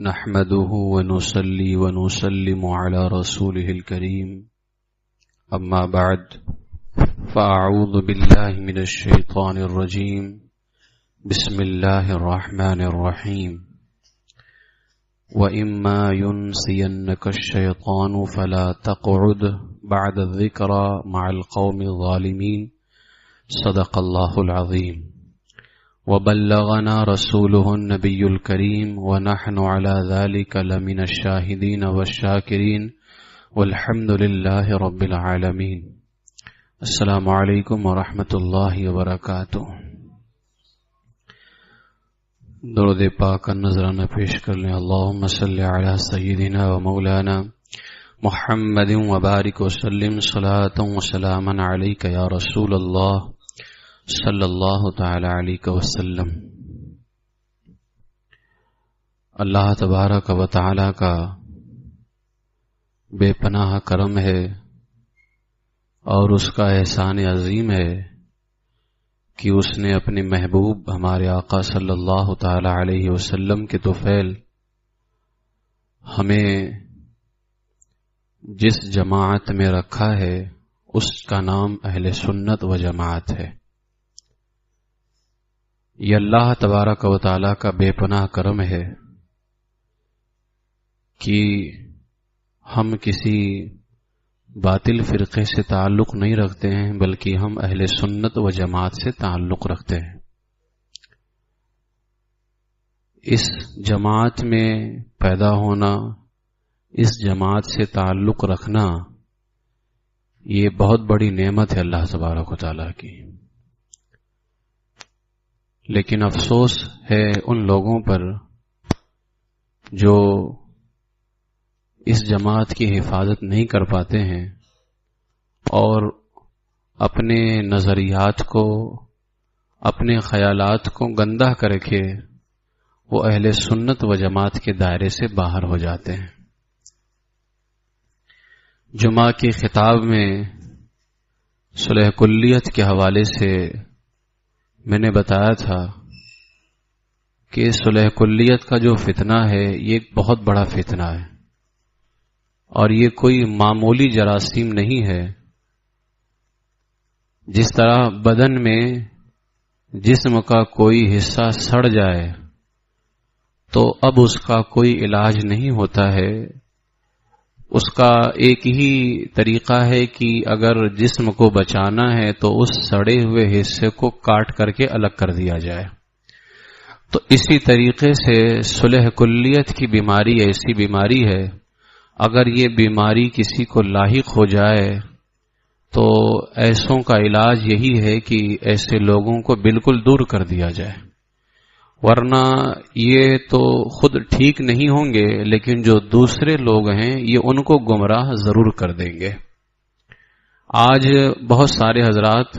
نحمده ونصلي ونسلم على رسوله الكريم أما بعد فأعوذ بالله من الشيطان الرجيم بسم الله الرحمن الرحيم وإما ينسينك الشيطان فلا تقعد بعد الذكرى مع القوم الظالمين صدق الله العظيم وبلغنا رسوله النبي الكريم ونحن على ذلك لمن الشاهدين والشاكرين والحمد لله رب العالمين السلام علیکم ورحمۃ اللہ وبرکاتہ۔ درود پاک کا نذرانہ پیش کر لیں۔ اللہم صلی علی سیدنا و مولانا محمد وبارک وسلم صلاۃ و سلاما علیک یا رسول اللہ صلی اللہ تعالی علیہ وسلم۔ اللہ تبارک و تعالی کا بے پناہ کرم ہے اور اس کا احسان عظیم ہے کہ اس نے اپنے محبوب ہمارے آقا صلی اللہ تعالی علیہ وسلم کے طفیل ہمیں جس جماعت میں رکھا ہے اس کا نام اہل سنت و جماعت ہے۔ یہ اللہ تبارک و تعالی کا بے پناہ کرم ہے کہ ہم کسی باطل فرقے سے تعلق نہیں رکھتے ہیں بلکہ ہم اہل سنت و جماعت سے تعلق رکھتے ہیں۔ اس جماعت میں پیدا ہونا، اس جماعت سے تعلق رکھنا، یہ بہت بڑی نعمت ہے اللہ تبارک و تعالیٰ کی۔ لیکن افسوس ہے ان لوگوں پر جو اس جماعت کی حفاظت نہیں کر پاتے ہیں اور اپنے نظریات کو، اپنے خیالات کو گندہ کر کے وہ اہل سنت و جماعت کے دائرے سے باہر ہو جاتے ہیں۔ جمعہ کے خطاب میں صلح کلیت کے حوالے سے میں نے بتایا تھا کہ صلح کلیت کا جو فتنہ ہے یہ ایک بہت بڑا فتنہ ہے اور یہ کوئی معمولی جراثیم نہیں ہے۔ جس طرح بدن میں جسم کا کوئی حصہ سڑ جائے تو اب اس کا کوئی علاج نہیں ہوتا ہے، اس کا ایک ہی طریقہ ہے کہ اگر جسم کو بچانا ہے تو اس سڑے ہوئے حصے کو کاٹ کر کے الگ کر دیا جائے۔ تو اسی طریقے سے صلح کلیت کی بیماری ایسی بیماری ہے، اگر یہ بیماری کسی کو لاحق ہو جائے تو ایسوں کا علاج یہی ہے کہ ایسے لوگوں کو بالکل دور کر دیا جائے، ورنہ یہ تو خود ٹھیک نہیں ہوں گے لیکن جو دوسرے لوگ ہیں یہ ان کو گمراہ ضرور کر دیں گے۔ آج بہت سارے حضرات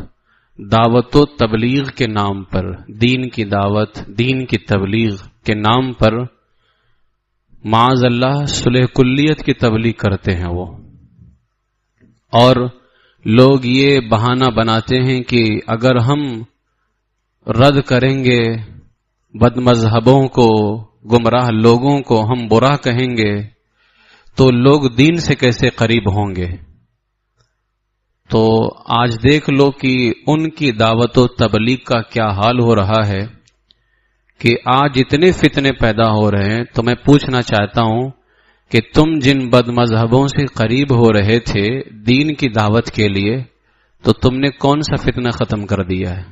دعوت و تبلیغ کے نام پر، دین کی دعوت، دین کی تبلیغ کے نام پر معاذ اللہ صلح کلیت کی تبلیغ کرتے ہیں وہ، اور لوگ یہ بہانہ بناتے ہیں کہ اگر ہم رد کریں گے بد مذہبوں کو، گمراہ لوگوں کو، ہم برا کہیں گے تو لوگ دین سے کیسے قریب ہوں گے۔ تو آج دیکھ لو کہ ان کی دعوت و تبلیغ کا کیا حال ہو رہا ہے کہ آج اتنے فتنے پیدا ہو رہے ہیں۔ تو میں پوچھنا چاہتا ہوں کہ تم جن بد مذہبوں سے قریب ہو رہے تھے دین کی دعوت کے لیے، تو تم نے کون سا فتنہ ختم کر دیا ہے؟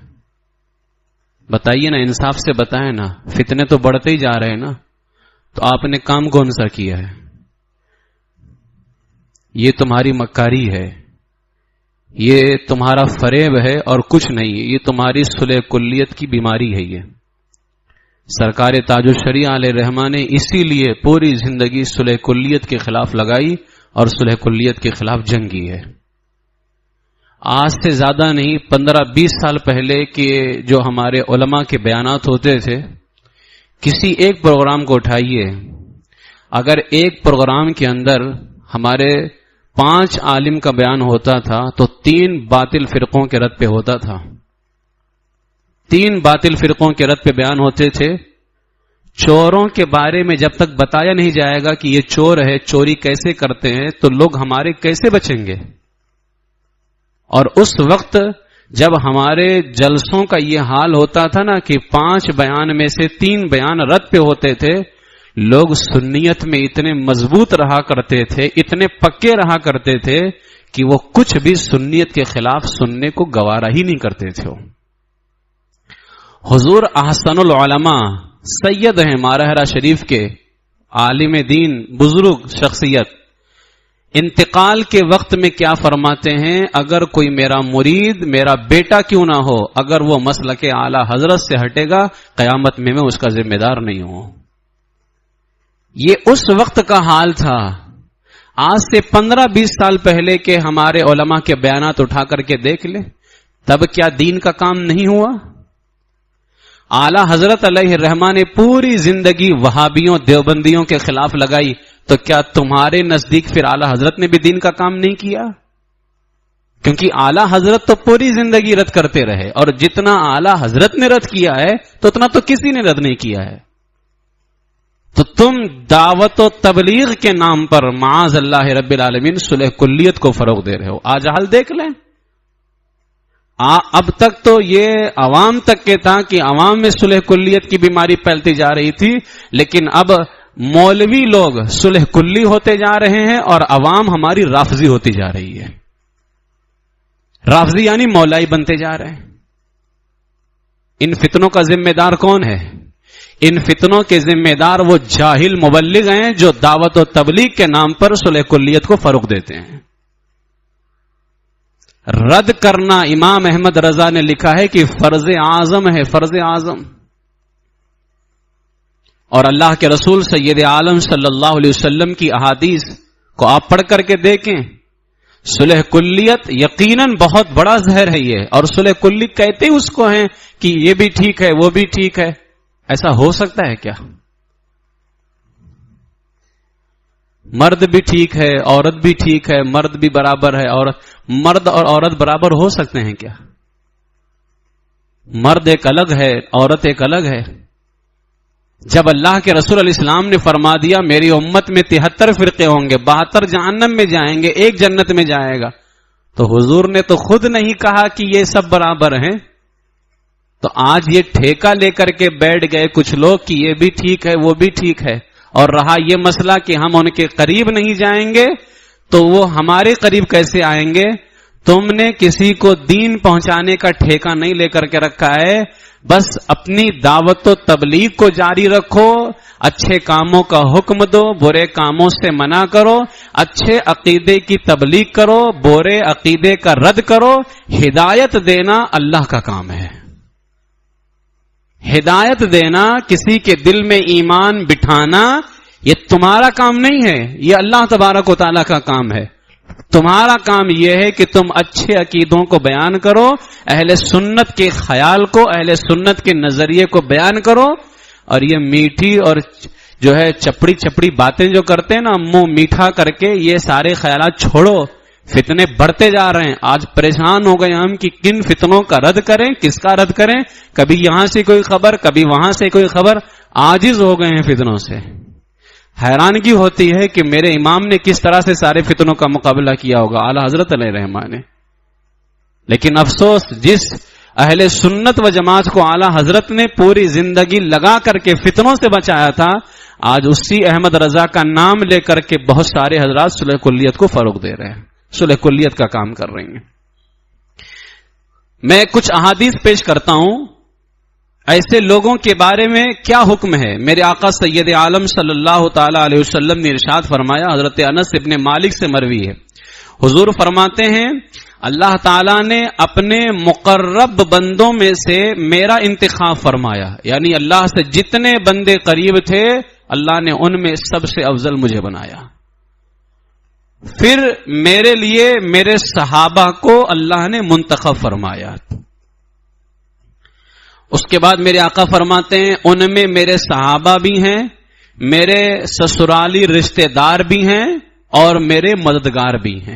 بتائیے نا، انصاف سے بتائیں نا، فتنے تو بڑھتے ہی جا رہے ہیں نا، تو آپ نے کام کون سا کیا ہے؟ یہ تمہاری مکاری ہے، یہ تمہارا فریب ہے اور کچھ نہیں، یہ تمہاری صلح کلیت کی بیماری ہے۔ یہ سرکار تاج الشریعہ علیہ رحمٰ نے اسی لیے پوری زندگی صلح کلیت کے خلاف لگائی اور صلح کلیت کے خلاف جنگ کی ہے۔ آج سے زیادہ نہیں، 15-20 سال پہلے کے جو ہمارے علماء کے بیانات ہوتے تھے، کسی ایک پروگرام کو اٹھائیے، اگر ایک پروگرام کے اندر ہمارے 5 عالم کا بیان ہوتا تھا تو 3 باطل فرقوں کے رد پہ ہوتا تھا، 3 باطل فرقوں کے رد پہ بیان ہوتے تھے، چوروں کے بارے میں جب تک بتایا نہیں جائے گا کہ یہ چور ہے، چوری کیسے کرتے ہیں، تو لوگ ہمارے کیسے بچیں گے؟ اور اس وقت جب ہمارے جلسوں کا یہ حال ہوتا تھا نا کہ 5 بیان میں سے 3 بیان رد پہ ہوتے تھے، لوگ سنیت میں اتنے مضبوط رہا کرتے تھے، اتنے پکے رہا کرتے تھے کہ وہ کچھ بھی سنیت کے خلاف سننے کو گوارا ہی نہیں کرتے تھے۔ حضور احسن العلماء سید ہیں مارہرہ شریف کے، عالم دین، بزرگ شخصیت، انتقال کے وقت میں کیا فرماتے ہیں؟ اگر کوئی میرا مرید، میرا بیٹا کیوں نہ ہو، اگر وہ مسلک اعلی حضرت سے ہٹے گا، قیامت میں اس کا ذمہ دار نہیں ہوں۔ یہ اس وقت کا حال تھا۔ آج سے 15-20 سال پہلے کے ہمارے علماء کے بیانات اٹھا کر کے دیکھ لیں، تب کیا دین کا کام نہیں ہوا؟ اعلی حضرت علیہ الرحمہ نے پوری زندگی وہابیوں، دیوبندیوں کے خلاف لگائی، تو کیا تمہارے نزدیک پھر اعلی حضرت نے بھی دین کا کام نہیں کیا؟ کیونکہ اعلی حضرت تو پوری زندگی رد کرتے رہے، اور جتنا اعلی حضرت نے رد کیا ہے تو اتنا تو کسی نے رد نہیں کیا ہے۔ تو تم دعوت و تبلیغ کے نام پر معاذ اللہ رب العالمین صلح کلیت کو فروغ دے رہے ہو۔ آج حال دیکھ لیں، اب تک تو یہ عوام تک کے تھا کہ عوام میں صلح کلیت کی بیماری پھیلتی جا رہی تھی، لیکن اب مولوی لوگ صلح کلی ہوتے جا رہے ہیں اور عوام ہماری رافضی ہوتی جا رہی ہے۔ رافضی یعنی مولائی بنتے جا رہے ہیں۔ ان فتنوں کا ذمہ دار کون ہے؟ ان فتنوں کے ذمہ دار وہ جاہل مبلغ ہیں جو دعوت و تبلیغ کے نام پر صلح کلیت کو فروغ دیتے ہیں۔ رد کرنا امام احمد رضا نے لکھا ہے کہ فرض اعظم ہے، فرض اعظم۔ اور اللہ کے رسول سید عالم صلی اللہ علیہ وسلم کی احادیث کو آپ پڑھ کر کے دیکھیں، صلح کلیت یقیناً بہت بڑا زہر ہے یہ، اور صلح کلی کہتے ہی اس کو ہیں کہ یہ بھی ٹھیک ہے، وہ بھی ٹھیک ہے۔ ایسا ہو سکتا ہے کیا؟ مرد بھی ٹھیک ہے، عورت بھی ٹھیک ہے، مرد بھی برابر ہے، اور مرد اور عورت برابر ہو سکتے ہیں کیا؟ مرد ایک الگ ہے، عورت ایک الگ ہے۔ جب اللہ کے رسول علیہ السلام نے فرما دیا میری امت میں 73 فرقے ہوں گے، 72 جہنم میں جائیں گے، ایک جنت میں جائے گا، تو حضور نے تو خود نہیں کہا کہ یہ سب برابر ہیں۔ تو آج یہ ٹھیکہ لے کر کے بیٹھ گئے کچھ لوگ کہ یہ بھی ٹھیک ہے، وہ بھی ٹھیک ہے، اور رہا یہ مسئلہ کہ ہم ان کے قریب نہیں جائیں گے تو وہ ہمارے قریب کیسے آئیں گے؟ تم نے کسی کو دین پہنچانے کا ٹھیکہ نہیں لے کر کے رکھا ہے، بس اپنی دعوت و تبلیغ کو جاری رکھو، اچھے کاموں کا حکم دو، برے کاموں سے منع کرو، اچھے عقیدے کی تبلیغ کرو، برے عقیدے کا رد کرو۔ ہدایت دینا اللہ کا کام ہے، ہدایت دینا، کسی کے دل میں ایمان بٹھانا یہ تمہارا کام نہیں ہے، یہ اللہ تبارک و تعالیٰ کا کام ہے۔ تمہارا کام یہ ہے کہ تم اچھے عقیدوں کو بیان کرو، اہل سنت کے خیال کو، اہل سنت کے نظریے کو بیان کرو، اور یہ میٹھی اور جو ہے چپڑی چپڑی باتیں جو کرتے ہیں نا، منہ میٹھا کر کے، یہ سارے خیالات چھوڑو۔ فتنے بڑھتے جا رہے ہیں، آج پریشان ہو گئے ہم کہ کن فتنوں کا رد کریں، کس کا رد کریں، کبھی یہاں سے کوئی خبر، کبھی وہاں سے کوئی خبر، عاجز ہو گئے ہیں فتنوں سے۔ حیرانگی ہوتی ہے کہ میرے امام نے کس طرح سے سارے فتنوں کا مقابلہ کیا ہوگا، اعلی حضرت علیہ الرحمہ نے۔ لیکن افسوس، جس اہل سنت و جماعت کو اعلی حضرت نے پوری زندگی لگا کر کے فتنوں سے بچایا تھا، آج اسی احمد رضا کا نام لے کر کے بہت سارے حضرات صلح کلیت کو فروغ دے رہے ہیں، صلح کلیت کا کام کر رہی ہیں۔ میں کچھ احادیث پیش کرتا ہوں، ایسے لوگوں کے بارے میں کیا حکم ہے۔ میرے آقا سید عالم صلی اللہ تعالی علیہ وسلم نے ارشاد فرمایا، حضرت انس ابن مالک سے مروی ہے، حضور فرماتے ہیں اللہ تعالیٰ نے اپنے مقرب بندوں میں سے میرا انتخاب فرمایا، یعنی اللہ سے جتنے بندے قریب تھے اللہ نے ان میں سب سے افضل مجھے بنایا۔ پھر میرے لیے میرے صحابہ کو اللہ نے منتخب فرمایا۔ اس کے بعد میرے آقا فرماتے ہیں ان میں میرے صحابہ بھی ہیں، میرے سسرالی رشتہ دار بھی ہیں، اور میرے مددگار بھی ہیں۔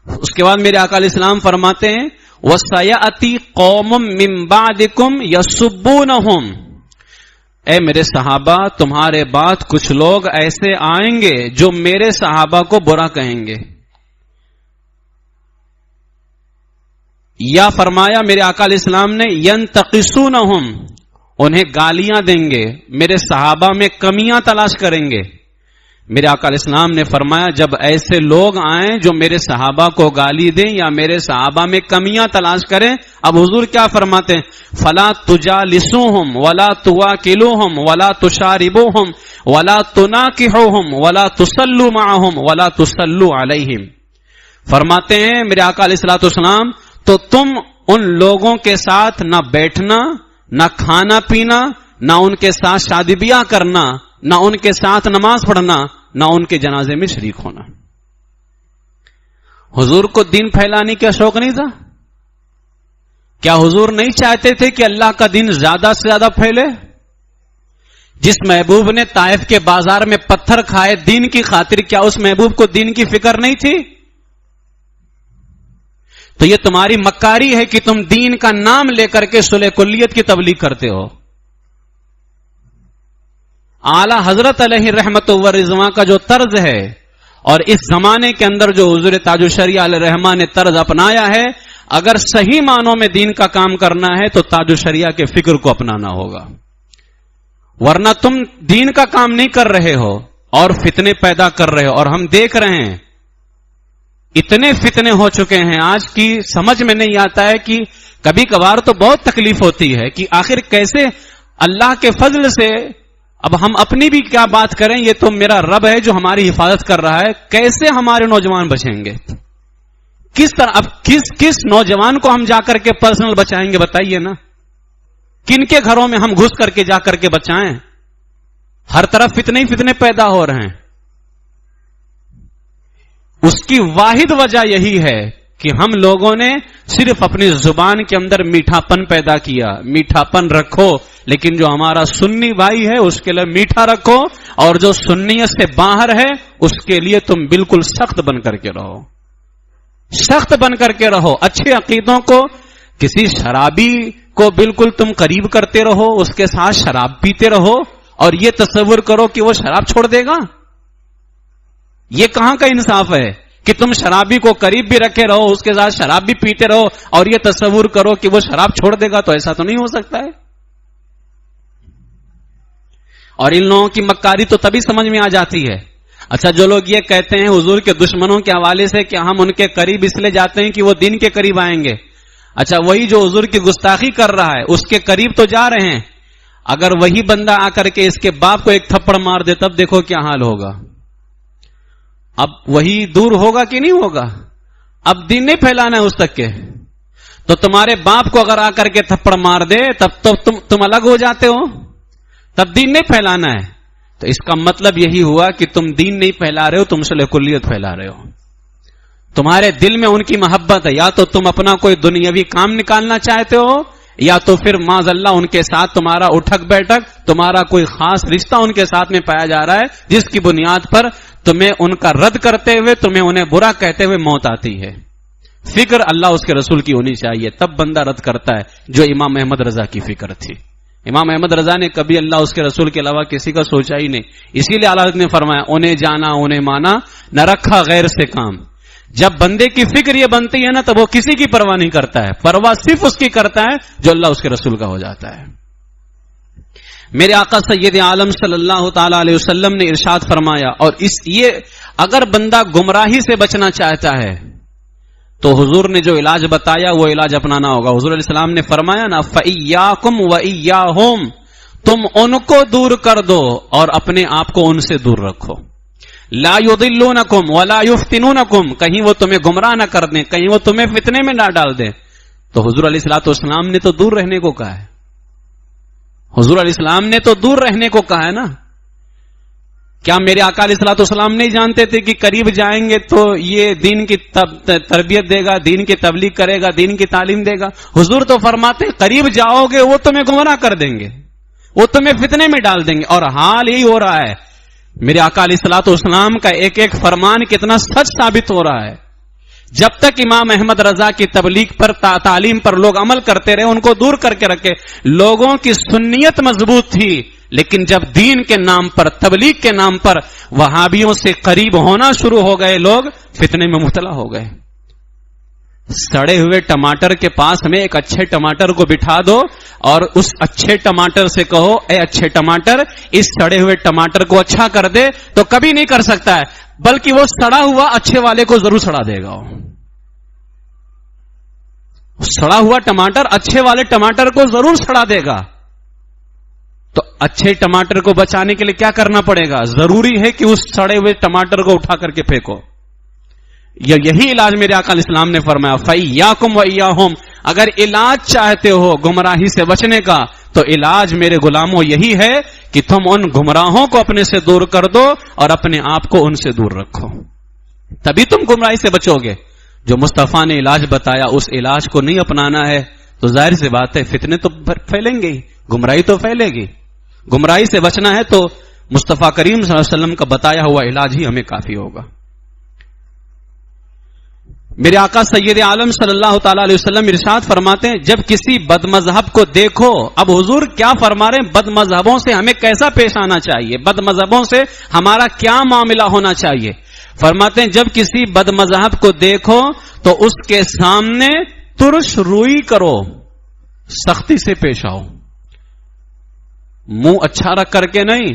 اس کے بعد میرے آقا علیہ السلام فرماتے ہیں وَسَيَأْتِي قَوْمٌ مِّن بَعْدِكُمْ يَسُبُّونَهُمْ، اے میرے صحابہ تمہارے بعد کچھ لوگ ایسے آئیں گے جو میرے صحابہ کو برا کہیں گے. یا فرمایا میرے آقا علیہ السلام نے ینتقصونہم، انہیں گالیاں دیں گے، میرے صحابہ میں کمیاں تلاش کریں گے. میرے آقا علیہ السلام نے فرمایا جب ایسے لوگ آئیں جو میرے صحابہ کو گالی دیں یا میرے صحابہ میں کمیاں تلاش کریں، اب حضور کیا فرماتے ہیں؟ فلا تجالسوہم ولا تواکلوہم ولا تشاربوہم ولا تناکحوہم ولا تصلوا معہم ولا تصلوا علیہم. فرماتے ہیں میرے آقا علیہ الصلوۃ والسلام تو تم ان لوگوں کے ساتھ نہ بیٹھنا، نہ کھانا پینا، نہ ان کے ساتھ شادی بیاہ کرنا، نہ ان کے ساتھ نماز پڑھنا، نہ ان کے جنازے میں شریک ہونا. حضور کو دین پھیلانے کا شوق نہیں تھا؟ کیا حضور نہیں چاہتے تھے کہ اللہ کا دین زیادہ سے زیادہ پھیلے؟ جس محبوب نے طائف کے بازار میں پتھر کھائے دین کی خاطر، کیا اس محبوب کو دین کی فکر نہیں تھی؟ تو یہ تمہاری مکاری ہے کہ تم دین کا نام لے کر کے صلح کلیت کی تبلیغ کرتے ہو. اعلی حضرت علیہ رحمت و رضوان کا جو طرز ہے اور اس زمانے کے اندر جو حضور تاج الشریعہ علیہ الرحمہ نے طرز اپنایا ہے، اگر صحیح معنوں میں دین کا کام کرنا ہے تو تاج الشریعہ کے فکر کو اپنانا ہوگا، ورنہ تم دین کا کام نہیں کر رہے ہو اور فتنے پیدا کر رہے ہو. اور ہم دیکھ رہے ہیں اتنے فتنے ہو چکے ہیں آج کی سمجھ میں نہیں آتا ہے کہ کبھی کبھار تو بہت تکلیف ہوتی ہے کہ آخر کیسے اللہ کے فضل سے، اب ہم اپنی بھی کیا بات کریں، یہ تو میرا رب ہے جو ہماری حفاظت کر رہا ہے، کیسے ہمارے نوجوان بچیں گے؟ کس طرح؟ اب کس نوجوان کو ہم جا کر کے پرسنل بچائیں گے بتائیے نا؟ کن کے گھروں میں ہم گھس کر کے جا کر کے بچائیں؟ ہر طرف فتنے ہی فتنے پیدا ہو رہے ہیں. اس کی واحد وجہ یہی ہے کہ ہم لوگوں نے صرف اپنی زبان کے اندر میٹھا پن پیدا کیا. میٹھا پن رکھو، لیکن جو ہمارا سنی بھائی ہے اس کے لیے میٹھا رکھو، اور جو سنیت سے باہر ہے اس کے لیے تم بالکل سخت بن کر کے رہو، سخت بن کر کے رہو. اچھے عقیدوں کو، کسی شرابی کو بالکل تم قریب کرتے رہو، اس کے ساتھ شراب پیتے رہو اور یہ تصور کرو کہ وہ شراب چھوڑ دے گا. یہ کہاں کا انصاف ہے کہ تم شرابی کو قریب بھی رکھے رہو، اس کے ساتھ شراب بھی پیتے رہو اور یہ تصور کرو کہ وہ شراب چھوڑ دے گا؟ تو ایسا تو نہیں ہو سکتا ہے. اور ان لوگوں کی مکاری تو تبھی سمجھ میں آ جاتی ہے. اچھا، جو لوگ یہ کہتے ہیں حضور کے دشمنوں کے حوالے سے کہ ہم ان کے قریب اس لیے جاتے ہیں کہ وہ دین کے قریب آئیں گے، اچھا وہی جو حضور کی گستاخی کر رہا ہے اس کے قریب تو جا رہے ہیں، اگر وہی بندہ آ کر کے اس کے باپ کو ایک تھپڑ مار دے تب دیکھو کیا حال ہوگا. اب وہی دور ہوگا کہ نہیں ہوگا؟ اب دین نہیں پھیلانا ہے اس تک کے. تو تمہارے باپ کو اگر آ کر کے تھپڑ مار دے تب تو تم الگ ہو جاتے ہو، تب دین نہیں پھیلانا ہے. تو اس کا مطلب یہی ہوا کہ تم دین نہیں پھیلا رہے ہو، تم صلح کلیت پھیلا رہے ہو. تمہارے دل میں ان کی محبت ہے، یا تو تم اپنا کوئی دنیاوی کام نکالنا چاہتے ہو، یا تو پھر معاذ اللہ ان کے ساتھ تمہارا اٹھک بیٹھک، تمہارا کوئی خاص رشتہ ان کے ساتھ میں پایا جا رہا ہے جس کی بنیاد پر تمہیں ان کا رد کرتے ہوئے، تمہیں انہیں برا کہتے ہوئے موت آتی ہے. فکر اللہ اس کے رسول کی ہونی چاہیے، تب بندہ رد کرتا ہے، جو امام احمد رضا کی فکر تھی. امام احمد رضا نے کبھی اللہ اس کے رسول کے علاوہ کسی کا سوچا ہی نہیں. اسی لیے اعلیٰ حضرت نے فرمایا انہیں جانا انہیں مانا، نہ رکھا غیر سے کام. جب بندے کی فکر یہ بنتی ہے نا تب وہ کسی کی پرواہ نہیں کرتا ہے، پرواہ صرف اس کی کرتا ہے جو اللہ اس کے رسول کا ہو جاتا ہے. میرے آقا سید عالم صلی اللہ تعالی علیہ وسلم نے ارشاد فرمایا، اور یہ اگر بندہ گمراہی سے بچنا چاہتا ہے تو حضور نے جو علاج بتایا وہ علاج اپنانا ہوگا. حضور علیہ السلام نے فرمایا نا فَإِيَّاكُمْ وَإِيَّاهُمْ، تم ان کو دور کر دو اور اپنے آپ کو ان سے دور رکھو. لا يضلونکم ولا يفتنونکم، کہیں وہ تمہیں گمراہ نہ کر دیں، کہیں وہ تمہیں فتنے میں نہ ڈال دیں. تو حضور علیہ الصلوۃ والسلام نے تو دور رہنے کو کہا ہے، حضور علیہ السلام نے تو دور رہنے کو کہا ہے نا. کیا میرے آقا علیہ الصلوۃ والسلام نہیں جانتے تھے کہ قریب جائیں گے تو یہ دین کی تربیت دے گا، دین کی تبلیغ کرے گا، دین کی تعلیم دے گا؟ حضور تو فرماتے قریب جاؤ گے وہ تمہیں گمراہ کر دیں گے، وہ تمہیں فتنے میں ڈال دیں گے. اور حال یہی ہو رہا ہے. میرے آقا علیہ الصلوۃ والسلام کا ایک ایک فرمان کتنا سچ ثابت ہو رہا ہے. جب تک امام احمد رضا کی تبلیغ پر تعلیم پر لوگ عمل کرتے رہے، ان کو دور کر کے رکھے، لوگوں کی سنیت مضبوط تھی لیکن جب دین کے نام پر، تبلیغ کے نام پر وہابیوں سے قریب ہونا شروع ہو گئے لوگ، فتنے میں مبتلا ہو گئے. سڑے ہوئے ٹماٹر کے پاس میں ایک اچھے ٹماٹر کو بٹھا دو اور اس اچھے ٹماٹر سے کہو اے اچھے ٹماٹر اس سڑے ہوئے ٹماٹر کو اچھا کر دے، تو کبھی نہیں کر سکتا ہے، بلکہ وہ سڑا ہوا اچھے والے کو ضرور سڑا دے گا. سڑا ہوا ٹماٹر اچھے والے ٹماٹر کو ضرور سڑا دے گا. تو اچھے ٹماٹر کو بچانے کے لیے کیا کرنا پڑے گا؟ ضروری ہے کہ اس سڑے ہوئے ٹماٹر کو اٹھا کر کے پھینکو. یہی علاج میرے آقا علیہ السلام نے فرمایا، فَإِيَّاكُمْ وَإِيَّاهُمْ. اگر علاج چاہتے ہو گمراہی سے بچنے کا تو علاج میرے غلاموں یہی ہے کہ تم ان گمراہوں کو اپنے سے دور کر دو اور اپنے آپ کو ان سے دور رکھو، تبھی تم گمراہی سے بچو گے. جو مصطفیٰ نے علاج بتایا اس علاج کو نہیں اپنانا ہے تو ظاہر سی بات ہے فتنے تو پھیلیں گے، گمراہی تو پھیلے گی. گمراہی سے بچنا ہے تو مصطفیٰ کریم صلی اللہ علیہ وسلم کا بتایا ہوا علاج ہی ہمیں کافی ہوگا. میرے آقا سید عالم صلی اللہ تعالی علیہ وسلم ارشاد فرماتے ہیں جب کسی بد مذہب کو دیکھو، اب حضور کیا فرما رہے ہیں؟ بد مذہبوں سے ہمیں کیسا پیش آنا چاہیے، بد مذہبوں سے ہمارا کیا معاملہ ہونا چاہیے. فرماتے ہیں جب کسی بد مذہب کو دیکھو تو اس کے سامنے ترش روئی کرو، سختی سے پیش آؤ. منہ اچھا رکھ کر کے نہیں،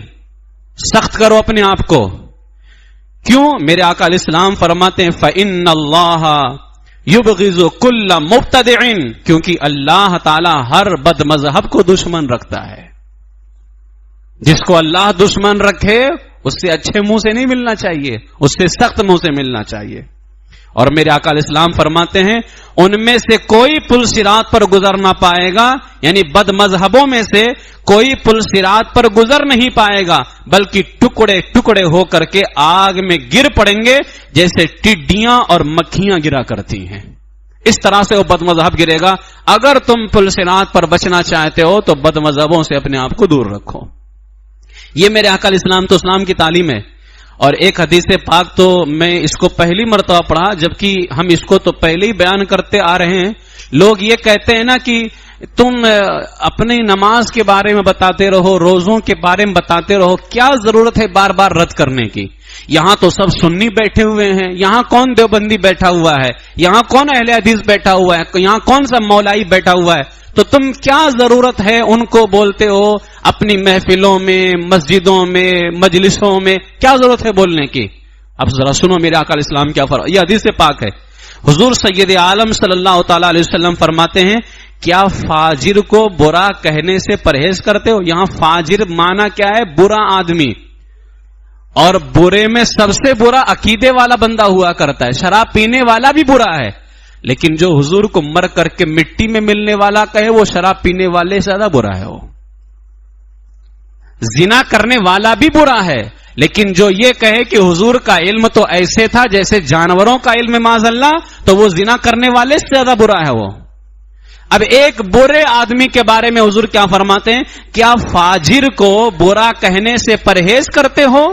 سخت کرو اپنے آپ کو. کیوں؟ میرے آقا علیہ السلام فرماتے ہیں فَإِنَّ اللَّهَ يُبْغِضُ كُلَّ مُبْتَدِعٍ، کیونکہ اللہ تعالی ہر بد مذہب کو دشمن رکھتا ہے. جس کو اللہ دشمن رکھے اس سے اچھے منہ سے نہیں ملنا چاہیے، اس سے سخت منہ سے ملنا چاہیے. اور میرے آقا علیہ السلام فرماتے ہیں ان میں سے کوئی پل صراط پر گزر نہ پائے گا، یعنی بد مذہبوں میں سے کوئی پل صراط پر گزر نہیں پائے گا بلکہ ٹکڑے ٹکڑے ہو کر کے آگ میں گر پڑیں گے جیسے ٹڈیاں اور مکھیاں گرا کرتی ہیں. اس طرح سے وہ بد مذہب گرے گا. اگر تم پل صراط پر بچنا چاہتے ہو تو بد مذہبوں سے اپنے آپ کو دور رکھو. یہ میرے آقا علیہ السلام تو اسلام کی تعلیم ہے. اور ایک حدیث پاک تو میں اس کو پہلی مرتبہ پڑھا، جبکہ ہم اس کو تو پہلے ہی بیان کرتے آ رہے ہیں. لوگ یہ کہتے ہیں نا کہ تم اپنی نماز کے بارے میں بتاتے رہو، روزوں کے بارے میں بتاتے رہو، کیا ضرورت ہے بار بار رد کرنے کی؟ یہاں تو سب سنی بیٹھے ہوئے ہیں، یہاں کون دیوبندی بیٹھا ہوا ہے، یہاں کون اہل حدیث بیٹھا ہوا ہے، یہاں کون سا مولائی بیٹھا ہوا ہے، تو تم کیا ضرورت ہے ان کو بولتے ہو اپنی محفلوں میں، مسجدوں میں، مجلسوں میں، کیا ضرورت ہے بولنے کی؟ اب ذرا سنو میرے آقا علیہ السلام کیا فرمایا. یہ حدیث پاک ہے. حضور سید عالم صلی اللہ تعالی علیہ وسلم فرماتے ہیں کیا فاجر کو برا کہنے سے پرہیز کرتے ہو؟ یہاں فاجر معنی کیا ہے؟ برا آدمی. اور برے میں سب سے برا عقیدے والا بندہ ہوا کرتا ہے. شراب پینے والا بھی برا ہے، لیکن جو حضور کو مر کر کے مٹی میں ملنے والا کہے وہ شراب پینے والے سے زیادہ برا ہے. وہ زنا کرنے والا بھی برا ہے، لیکن جو یہ کہے کہ حضور کا علم تو ایسے تھا جیسے جانوروں کا علم معاذ اللہ، تو وہ زنا کرنے والے سے زیادہ برا ہے. وہ اب ایک برے آدمی کے بارے میں حضور کیا فرماتے ہیں؟ کیا فاجر کو برا کہنے سے پرہیز کرتے ہو؟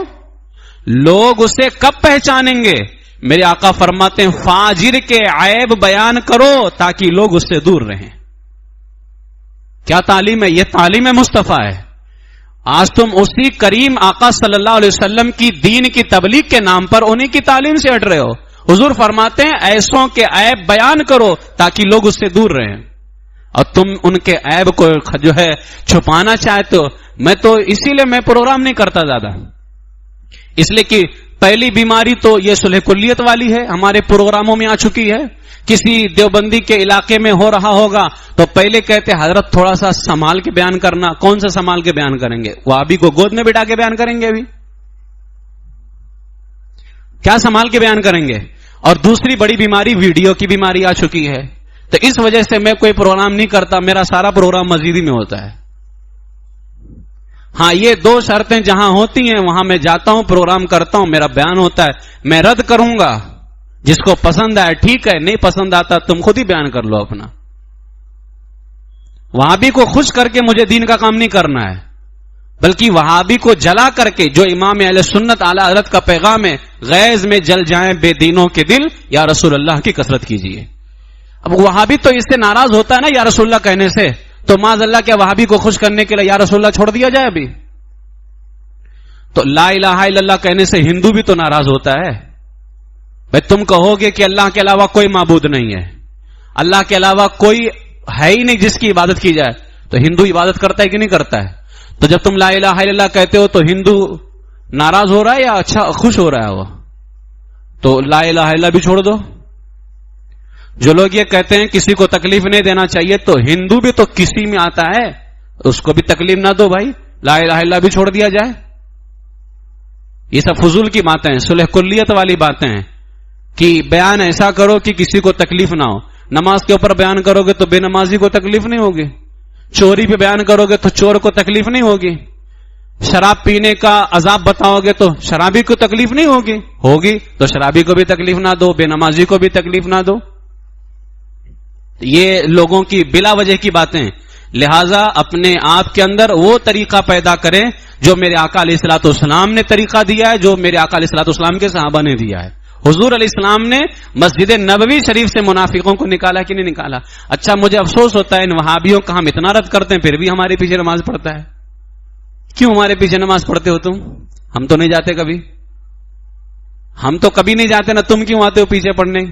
لوگ اسے کب پہچانیں گے؟ میرے آقا فرماتے ہیں فاجر کے عیب بیان کرو تاکہ لوگ اس سے دور رہیں. کیا تعلیم ہے؟ یہ تعلیم مصطفیٰ ہے. آج تم اسی کریم آقا صلی اللہ علیہ وسلم کی دین کی تبلیغ کے نام پر انہی کی تعلیم سے ہٹ رہے ہو. حضور فرماتے ہیں ایسوں کے عیب بیان کرو تاکہ لوگ اس سے دور رہیں، اور تم ان کے عیب کو جو ہے چھپانا چاہتے ہو. میں تو اسی لیے میں پروگرام نہیں کرتا زیادہ، اس لیے کہ پہلی بیماری تو یہ صلح کلیت والی ہے، ہمارے پروگراموں میں آ چکی ہے. کسی دیوبندی کے علاقے میں ہو رہا ہوگا تو پہلے کہتے حضرت تھوڑا سا سنبھال کے بیان کرنا. کون سا سنبھال کے بیان کریں گے؟ وہابی کو گود میں بٹھا کے بیان کریں گے؟ ابھی کیا سنبھال کے بیان کریں گے؟ اور دوسری بڑی بیماری ویڈیو کی بیماری آ چکی ہے. تو اس وجہ سے میں کوئی پروگرام نہیں کرتا، میرا سارا پروگرام مسجد میں ہوتا ہے. ہاں یہ دو شرطیں جہاں ہوتی ہیں وہاں میں جاتا ہوں، پروگرام کرتا ہوں، میرا بیان ہوتا ہے. میں رد کروں گا، جس کو پسند آئے ٹھیک ہے، نہیں پسند آتا تم خود ہی بیان کر لو اپنا. وہابی کو خوش کر کے مجھے دین کا کام نہیں کرنا ہے، بلکہ وہابی کو جلا کر کے جو امام اہل سنت اعلی حضرت کا پیغام ہے غیظ میں جل جائیں بے دینوں کے دل یا رسول اللہ کی کثرت کیجیے. اب وہابی تو اس سے ناراض ہوتا ہے نا یا رسول اللہ کہنے سے، تو معاذ اللہ کیا وہابی کو خوش کرنے کے لیے یا رسول اللہ چھوڑ دیا جائے؟ ابھی تو لا الہ الا اللہ کہنے سے ہندو بھی تو ناراض ہوتا ہے. بھائی تم کہو گے کہ اللہ کے علاوہ کوئی معبود نہیں ہے, اللہ کے علاوہ کوئی ہے ہی نہیں جس کی عبادت کی جائے, تو ہندو عبادت کرتا ہے کہ نہیں کرتا ہے؟ تو جب تم لا الہ الا اللہ کہتے ہو تو ہندو ناراض ہو رہا ہے یا اچھا خوش ہو رہا ہے وہ؟ تو لا الہ الا اللہ بھی چھوڑ دو. جو لوگ یہ کہتے ہیں کسی کو تکلیف نہیں دینا چاہیے, تو ہندو بھی تو کسی میں آتا ہے, اس کو بھی تکلیف نہ دو بھائی, لا الہ الا اللہ بھی چھوڑ دیا جائے. یہ سب فضول کی باتیں ہیں, صلح کلیت والی باتیں ہیں کہ بیان ایسا کرو کہ کسی کو تکلیف نہ ہو. نماز کے اوپر بیان کرو گے تو بے نمازی کو تکلیف نہیں ہوگی, چوری پہ بیان کرو گے تو چور کو تکلیف نہیں ہوگی, شراب پینے کا عذاب بتاؤ گے تو شرابی کو تکلیف نہیں ہوگی تو شرابی کو بھی تکلیف نہ دو, بے نمازی کو بھی تکلیف نہ دو. یہ لوگوں کی بلا وجہ کی باتیں ہیں. لہذا اپنے آپ کے اندر وہ طریقہ پیدا کریں جو میرے آقا علیہ الصلوۃ والسلام نے طریقہ دیا ہے, جو میرے آقا علیہ الصلوۃ والسلام کے صحابہ نے دیا ہے. حضور علیہ السلام نے مسجد نبوی شریف سے منافقوں کو نکالا کہ نہیں نکالا؟ اچھا مجھے افسوس ہوتا ہے ان وہابیوں کا, ہم اتنا رد کرتے ہیں پھر بھی ہمارے پیچھے نماز پڑھتا ہے. کیوں ہمارے پیچھے نماز پڑھتے ہو تم؟ ہم تو نہیں جاتے کبھی, ہم تو کبھی نہیں جاتے نا, تم کیوں آتے ہو پیچھے پڑھنے؟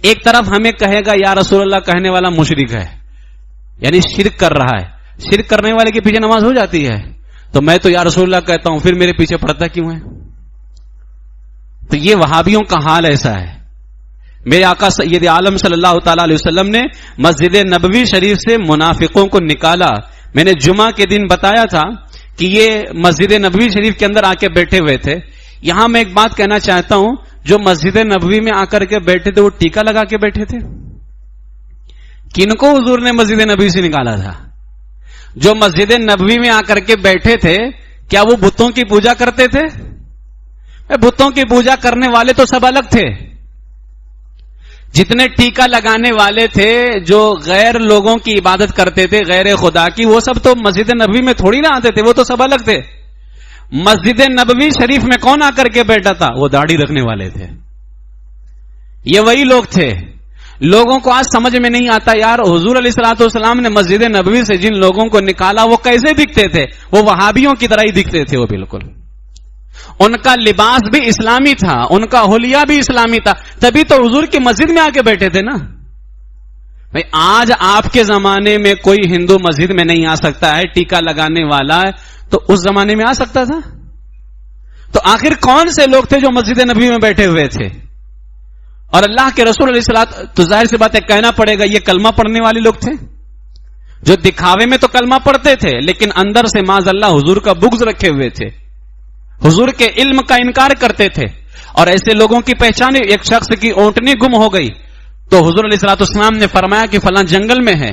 ایک طرف ہمیں کہے گا یا رسول اللہ کہنے والا مشرک ہے, یعنی شرک کر رہا ہے, شرک کرنے والے کے پیچھے نماز ہو جاتی ہے, تو میں تو یا رسول اللہ کہتا ہوں پھر میرے پیچھے پڑھتا کیوں ہے؟ تو یہ وہابیوں کا حال ایسا ہے. میرے آقا سید عالم صلی اللہ تعالی علیہ وسلم نے مسجد نبوی شریف سے منافقوں کو نکالا. میں نے جمعہ کے دن بتایا تھا کہ یہ مسجد نبوی شریف کے اندر آ کے بیٹھے ہوئے تھے. یہاں میں ایک بات کہنا چاہتا ہوں, جو مسجد نبوی میں آ کر کے بیٹھے تھے وہ ٹیکا لگا کے بیٹھے تھے. کن کو حضور نے مسجد نبوی سے نکالا تھا؟ جو مسجد نبوی میں آ کر کے بیٹھے تھے کیا وہ بتوں کی پوجا کرتے تھے؟ بتوں کی پوجا کرنے والے تو سب الگ تھے. جتنے ٹیکا لگانے والے تھے, جو غیر لوگوں کی عبادت کرتے تھے, غیر خدا کی, وہ سب تو مسجد نبوی میں تھوڑی نہ آتے تھے, وہ تو سب الگ تھے. مسجد نبوی شریف میں کون آ کر کے بیٹھا تھا؟ وہ داڑھی رکھنے والے تھے. یہ وہی لوگ تھے. لوگوں کو آج سمجھ میں نہیں آتا یار, حضور علیہ الصلوۃ والسلام نے مسجد نبوی سے جن لوگوں کو نکالا وہ کیسے دکھتے تھے؟ وہ وہابیوں کی طرح ہی دکھتے تھے. وہ بالکل ان کا لباس بھی اسلامی تھا, ان کا حلیہ بھی اسلامی تھا, تبھی تو حضور کی مسجد میں آ کے بیٹھے تھے نا. بھائی آج آپ کے زمانے میں کوئی ہندو مسجد میں نہیں آ سکتا ہے ٹیکا لگانے والا ہے, تو اس زمانے میں آ سکتا تھا؟ تو آخر کون سے لوگ تھے جو مسجد نبوی میں بیٹھے ہوئے تھے؟ اور اللہ کے رسول علیہ الصلوۃ, تو ظاہر سی بات ہے کہنا پڑے گا یہ کلمہ پڑھنے والے لوگ تھے, جو دکھاوے میں تو کلمہ پڑھتے تھے لیکن اندر سے معاذ اللہ حضور کا بغض رکھے ہوئے تھے, حضور کے علم کا انکار کرتے تھے. اور ایسے لوگوں کی پہچان, ایک شخص کی اونٹنی گم ہو گئی تو حضور علیہ الصلوۃ والسلام نے فرمایا کہ فلاں جنگل میں ہے,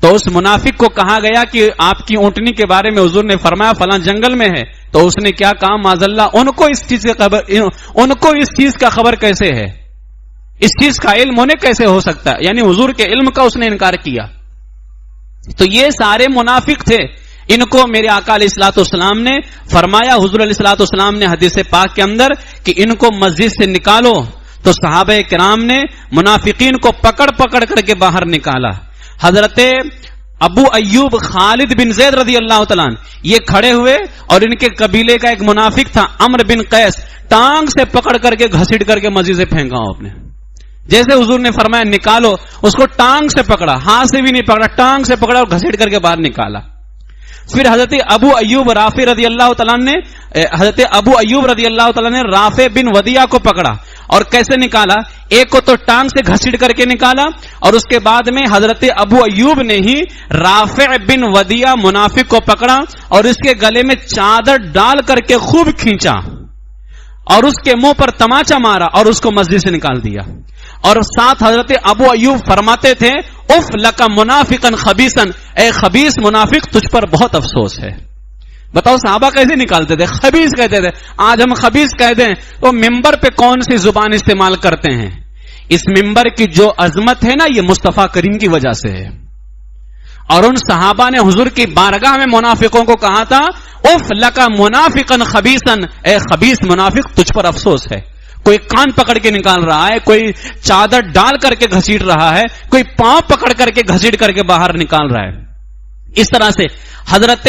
تو اس منافق کو کہا گیا کہ آپ کی اونٹنی کے بارے میں حضور نے فرمایا فلاں جنگل میں ہے, تو اس نے کیا کہا معاذ اللہ, ان کو اس چیز کا خبر کیسے ہے, اس چیز کا علم انہیں کیسے ہو سکتا ہے, یعنی حضور کے علم کا اس نے انکار کیا. تو یہ سارے منافق تھے. ان کو میرے آقا علیہ الصلوۃ والسلام نے فرمایا, حضور علیہ الصلوۃ والسلام نے حدیث پاک کے اندر کہ ان کو مسجد سے نکالو, تو صحابہ کرام نے منافقین کو پکڑ پکڑ کر کے باہر نکالا. حضرت ابو ایوب خالد بن زید رضی اللہ تعالیٰ یہ کھڑے ہوئے, اور ان کے قبیلے کا ایک منافق تھا عمرو بن قیس, ٹانگ سے پکڑ کر کے گھسیٹ کر کے مسجد سے پھینکا اپنے. جیسے حضور نے فرمایا نکالو, اس کو ٹانگ سے پکڑا, ہاتھ سے بھی نہیں پکڑا, ٹانگ سے پکڑا اور گھسیٹ کر کے باہر نکالا. پھر حضرت ابو ایوب رافع رضی اللہ تعالیٰ نے رافع بن ودیع کو پکڑا, اور کیسے نکالا؟ ایک کو تو ٹانگ سے گھسیٹ کر کے نکالا, اور اس کے بعد میں حضرت ابو ایوب نے ہی رافع بن ودیع منافق کو پکڑا اور اس کے گلے میں چادر ڈال کر کے خوب کھینچا اور اس کے منہ پر تماچا مارا اور اس کو مسجد سے نکال دیا. اور ساتھ حضرت ابو ایوب فرماتے تھے اف لک منافقا خبیثا, اے خبیث منافق تجھ پر بہت افسوس ہے. بتاؤ صحابہ کیسے نکالتے تھے؟ خبیث کہتے تھے. آج ہم خبیث کہہ دیں تو ممبر پہ کون سی زبان استعمال کرتے ہیں؟ اس ممبر کی جو عظمت ہے نا, یہ مصطفیٰ کریم کی وجہ سے ہے. اور ان صحابہ نے حضور کی بارگاہ میں منافقوں کو کہا تھا اف لک منافقا خبیثا, اے خبیث منافق تجھ پر افسوس ہے. کوئی کان پکڑ کے نکال رہا ہے, کوئی چادر ڈال کر کے گھسیٹ رہا ہے, کوئی پاؤں پکڑ کر کے گھسیٹ کر کے باہر نکال رہا ہے. اس طرح سے حضرت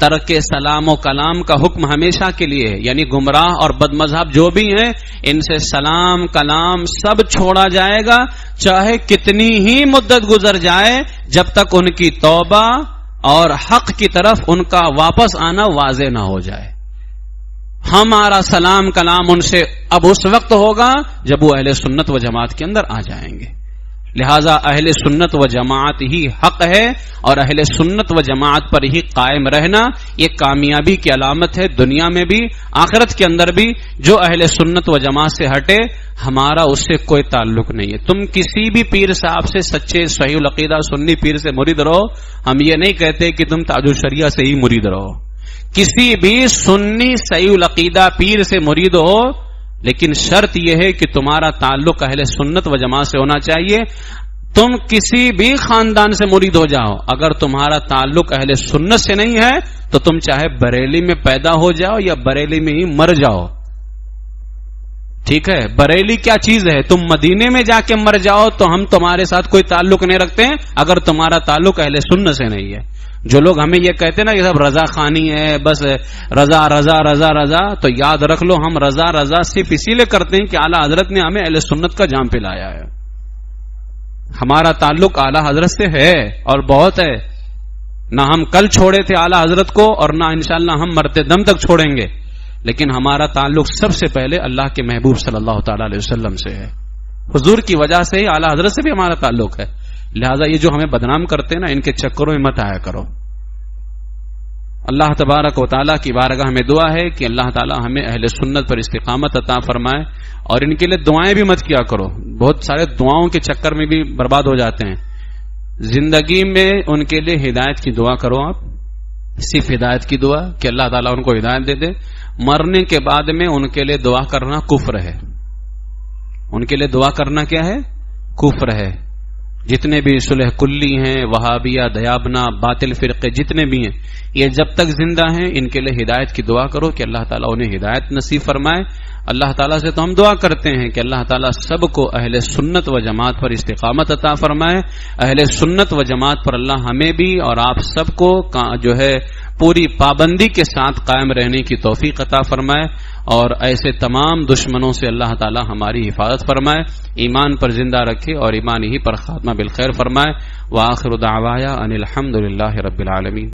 ترک سلام و کلام کا حکم ہمیشہ کے لیے ہے، یعنی گمراہ اور بد مذہب جو بھی ہیں ان سے سلام کلام سب چھوڑا جائے گا، چاہے کتنی ہی مدت گزر جائے، جب تک ان کی توبہ اور حق کی طرف ان کا واپس آنا واضح نہ ہو جائے۔ ہمارا سلام کلام ان سے اب اس وقت ہوگا جب وہ اہل سنت و جماعت کے اندر آ جائیں گے۔ لہذا اہل سنت و جماعت ہی حق ہے، اور اہل سنت و جماعت پر ہی قائم رہنا یہ کامیابی کی علامت ہے، دنیا میں بھی آخرت کے اندر بھی۔ جو اہل سنت و جماعت سے ہٹے ہمارا اس سے کوئی تعلق نہیں ہے۔ تم کسی بھی پیر صاحب سے سچے صحیح العقیدہ سنی پیر سے مرید رہو، ہم یہ نہیں کہتے کہ تم تاج الشریعہ سے ہی مرید رہو، کسی بھی سنی صحیح العقیدہ پیر سے مرید ہو، لیکن شرط یہ ہے کہ تمہارا تعلق اہل سنت و جماعت سے ہونا چاہیے۔ تم کسی بھی خاندان سے مرید ہو جاؤ، اگر تمہارا تعلق اہل سنت سے نہیں ہے تو تم چاہے بریلی میں پیدا ہو جاؤ یا بریلی میں ہی مر جاؤ، ٹھیک ہے؟ بریلی کیا چیز ہے؟ تم مدینے میں جا کے مر جاؤ تو ہم تمہارے ساتھ کوئی تعلق نہیں رکھتے ہیں اگر تمہارا تعلق اہل سنت سے نہیں ہے۔ جو لوگ ہمیں یہ کہتے ہیں نا یہ سب رضا خانی ہے، بس رضا رضا رضا رضا، تو یاد رکھ لو ہم رضا رضا صرف اسی لیے کرتے ہیں کہ اعلیٰ حضرت نے ہمیں اہل سنت کا جام پلایا ہے۔ ہمارا تعلق اعلیٰ حضرت سے ہے اور بہت ہے، نہ ہم کل چھوڑے تھے اعلیٰ حضرت کو اور نہ انشاءاللہ ہم مرتے دم تک چھوڑیں گے، لیکن ہمارا تعلق سب سے پہلے اللہ کے محبوب صلی اللہ تعالی علیہ وسلم سے ہے۔ حضور کی وجہ سے ہی اعلیٰ حضرت سے بھی ہمارا تعلق ہے، لہذا یہ جو ہمیں بدنام کرتے ہیں نا ان کے چکروں میں مت آیا کرو۔ اللہ تبارک و تعالیٰ کی بارگاہ میں دعا ہے کہ اللہ تعالیٰ ہمیں اہل سنت پر استقامت عطا فرمائے، اور ان کے لیے دعائیں بھی مت کیا کرو، بہت سارے دعاؤں کے چکر میں بھی برباد ہو جاتے ہیں۔ زندگی میں ان کے لیے ہدایت کی دعا کرو، آپ صرف ہدایت کی دعا کہ اللہ تعالیٰ ان کو ہدایت دے دے۔ مرنے کے بعد میں ان کے لیے دعا کرنا کفر ہے، ان کے لیے دعا کرنا کیا ہے؟ کفر ہے۔ جتنے بھی صلح کلی ہیں، وہابیہ، دیابنا، باطل فرقے جتنے بھی ہیں، یہ جب تک زندہ ہیں ان کے لیے ہدایت کی دعا کرو کہ اللہ تعالیٰ انہیں ہدایت نصیب فرمائے۔ اللہ تعالیٰ سے تو ہم دعا کرتے ہیں کہ اللہ تعالیٰ سب کو اہل سنت و جماعت پر استقامت عطا فرمائے، اہل سنت و جماعت پر اللہ ہمیں بھی اور آپ سب کو جو ہے پوری پابندی کے ساتھ قائم رہنے کی توفیق عطا فرمائے، اور ایسے تمام دشمنوں سے اللہ تعالیٰ ہماری حفاظت فرمائے، ایمان پر زندہ رکھے اور ایمان ہی پر خاتمہ بالخیر فرمائے۔ وآخر دعوایا ان الحمد للہ رب العالمین۔